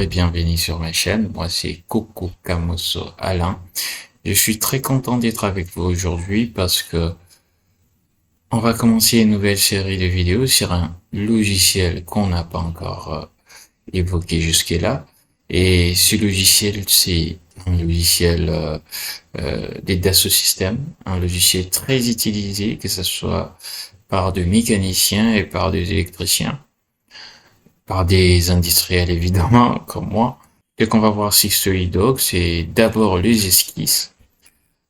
et bienvenue sur ma chaîne. Moi, c'est Coco Camosso Alain. Je suis très content d'être avec vous aujourd'hui parce que on va commencer une nouvelle série de vidéos sur un logiciel qu'on n'a pas encore évoqué jusque-là. Et ce logiciel, c'est un logiciel des Dassault Systèmes, un logiciel très utilisé, que ce soit par des mécaniciens et par des électriciens, par des industriels évidemment, comme moi. Ce qu'on va voir sur SolidWorks, c'est d'abord les esquisses,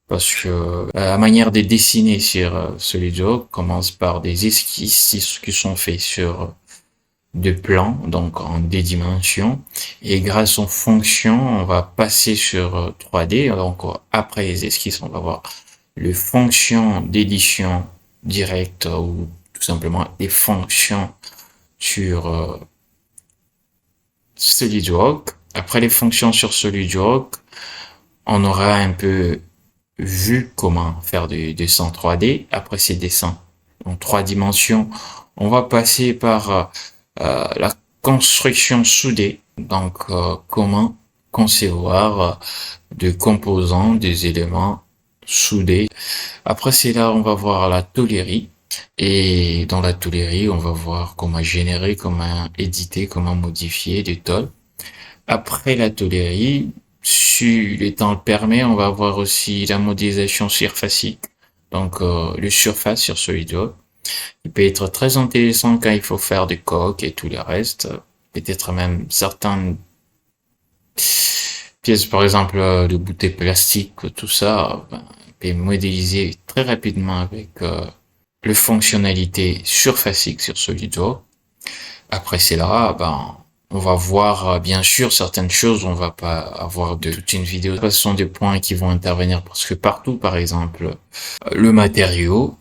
parce que la manière de dessiner sur SolidWorks commence par des esquisses qui sont faits sur deux plans, donc en deux dimensions, et grâce aux fonctions, on va passer sur 3D. Donc après les esquisses, on va voir les fonctions d'édition directe ou tout simplement des fonctions sur SolidWorks. Après les fonctions sur SolidWorks, on aura un peu vu comment faire des dessins 3D. Après ces dessins en trois dimensions, on va passer par la construction soudée. Donc, comment concevoir des composants, des éléments soudés. Après c'est là, on va voir la tôlerie. Et dans la tôlerie, on va voir comment générer, comment éditer, comment modifier des tôles. Après la tôlerie, si le temps le permet, on va voir aussi la modélisation surfacique, donc le surface sur SolidWorks. Il peut être très intéressant quand il faut faire des coques et tout le reste. Peut-être même certaines pièces, par exemple de bouteilles plastiques, tout ça, on peut modéliser très rapidement avec les fonctionnalités surfaciques sur SolidWorks. Après cela, on va voir bien sûr certaines choses, on va pas avoir de toute une vidéo. Ce sont des points qui vont intervenir parce que partout, par exemple, le matériau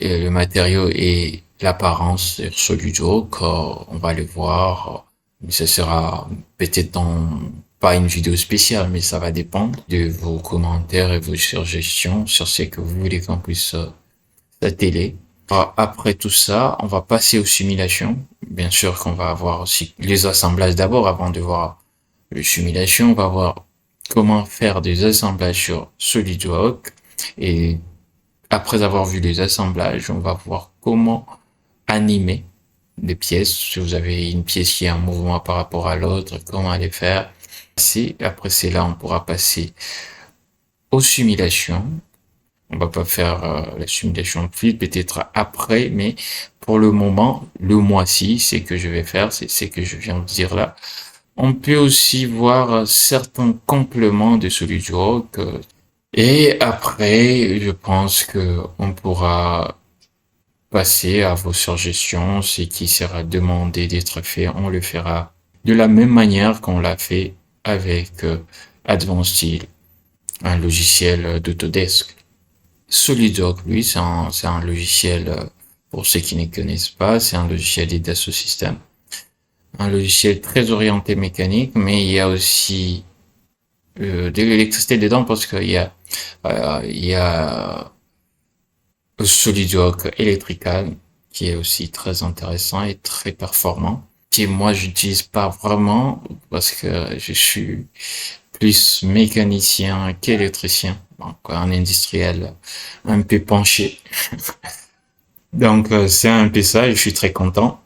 et l'apparence sur SolidWorks, on va le voir. Mais ça sera peut-être dans pas une vidéo spéciale, mais ça va dépendre de vos commentaires et vos suggestions sur ce que vous voulez qu'on puisse télé. Après tout ça, on va passer aux simulations. Bien sûr qu'on va avoir aussi les assemblages d'abord avant de voir les simulations. On va voir comment faire des assemblages sur SolidWorks. Et après avoir vu les assemblages, on va voir comment animer des pièces. Si vous avez une pièce qui est en mouvement par rapport à l'autre, comment les faire. Après c'est là, on pourra passer aux simulations. On va pas faire la simulation de fluide, peut-être après, mais pour le moment, le mois-ci, c'est que je vais faire, c'est ce que je viens de dire là. On peut aussi voir certains compléments de SolidWorks. Et après, je pense que on pourra passer à vos suggestions. Ce qui sera demandé d'être fait, on le fera de la même manière qu'on l'a fait avec Advanced Steel, un logiciel d'Autodesk. SolidWorks, lui, c'est un logiciel, pour ceux qui ne connaissent pas, c'est un logiciel des Dassault Systèmes. Un logiciel très orienté mécanique, mais il y a aussi de l'électricité dedans parce il y a SolidWorks Electrical qui est aussi très intéressant et très performant. Qui moi j'utilise pas vraiment parce que je suis plus mécanicien qu'électricien, donc un industriel un peu penché. Donc c'est un peu ça et je suis très content.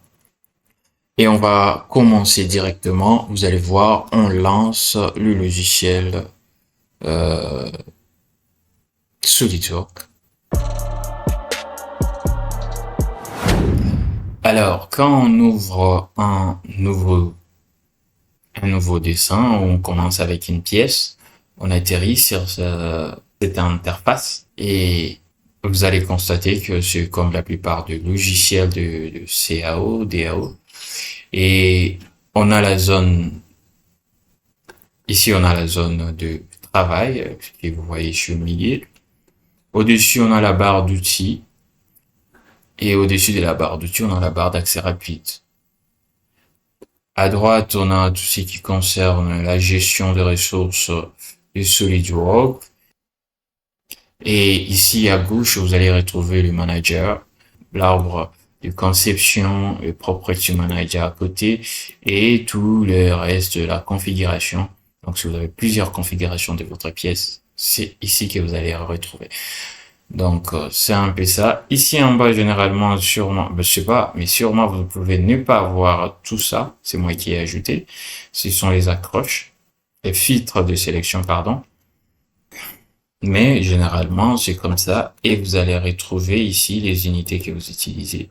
Et on va commencer directement. Vous allez voir, on lance le logiciel SolidWorks. Alors, quand on ouvre un nouveau dessin, on commence avec une pièce, on atterrit sur cette interface et vous allez constater que c'est comme la plupart des logiciels de CAO, DAO. Et on a la zone, ici on a la zone de travail, que vous voyez sur le milieu. Au-dessus, on a la barre d'outils. Et au-dessus de la barre d'outils, on a la barre d'accès rapide. À droite, on a tout ce qui concerne la gestion des ressources de SolidWorks. Et ici, à gauche, vous allez retrouver le manager, l'arbre de conception, le Property Manager à côté et tout le reste de la configuration. Donc, si vous avez plusieurs configurations de votre pièce, c'est ici que vous allez retrouver. Donc, c'est un peu ça. Ici en bas, généralement, sûrement, je sais pas, mais sûrement vous pouvez ne pas voir tout ça. C'est moi qui ai ajouté. Ce sont les accroches, les filtres de sélection, pardon. Mais généralement, c'est comme ça. Et vous allez retrouver ici les unités que vous utilisez.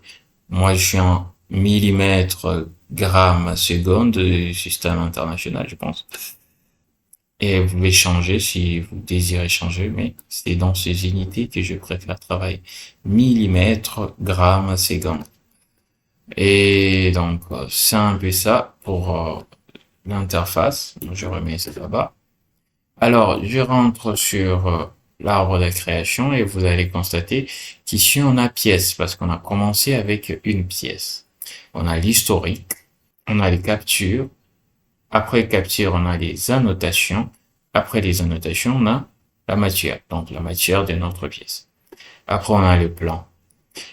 Moi, je suis en millimètres, grammes, secondes du système international, je pense. Et vous pouvez changer si vous désirez changer, mais c'est dans ces unités que je préfère travailler. Millimètres, grammes, secondes. Et donc, c'est un peu ça pour l'interface. Je remets ça là-bas. Alors, je rentre sur l'arbre de création et vous allez constater qu'ici on a pièces parce qu'on a commencé avec une pièce. On a l'historique, on a les captures. Après les captures, on a les annotations. Après les annotations, on a la matière, donc la matière de notre pièce. Après, on a le plan.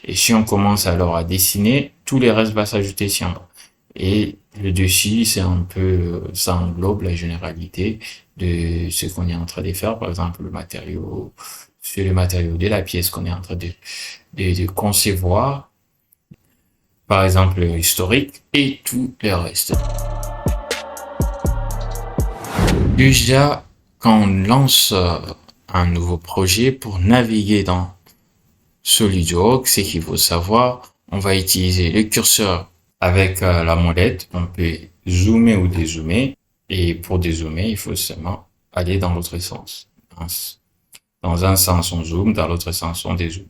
Et si on commence alors à dessiner, tout le reste va s'ajouter ici en bas. Et le dessus, c'est un peu, ça englobe la généralité de ce qu'on est en train de faire. Par exemple, le matériau, c'est le matériau de la pièce qu'on est en train de concevoir. Par exemple, historique et tout le reste. Déjà, quand on lance un nouveau projet pour naviguer dans SolidWorks, c'est qu'il faut savoir, on va utiliser le curseur avec la molette. On peut zoomer ou dézoomer. Et pour dézoomer, il faut seulement aller dans l'autre sens. Dans un sens, on zoome, dans l'autre sens, on dézoome.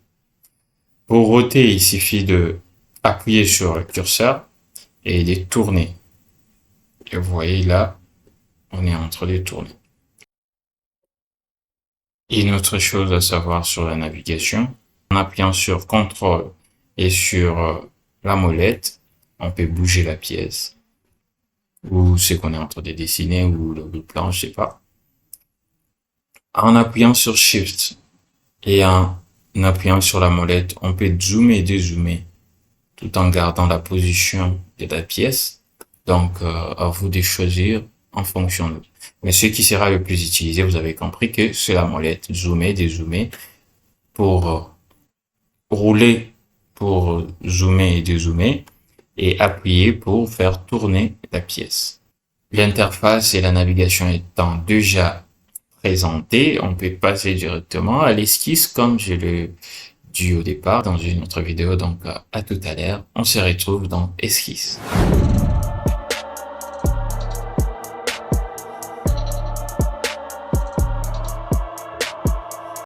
Pour roter, il suffit de appuyer sur le curseur et de tourner. Et vous voyez là, on est en train de tourner. Et une autre chose à savoir sur la navigation, en appuyant sur CTRL et sur la molette, on peut bouger la pièce, ou ce qu'on est en train de dessiner, ou le plan, je sais pas. En appuyant sur Shift et en appuyant sur la molette, on peut zoomer et dézoomer tout en gardant la position de la pièce. Donc, à vous de choisir en fonction de. Mais ce qui sera le plus utilisé, vous avez compris que c'est la molette, zoomer, dézoomer, pour rouler, pour zoomer et dézoomer, et appuyer pour faire tourner la pièce. L'interface et la navigation étant déjà présentées, on peut passer directement à l'esquisse comme je l'ai dit au départ dans une autre vidéo. Donc, à tout à l'heure, on se retrouve dans esquisse.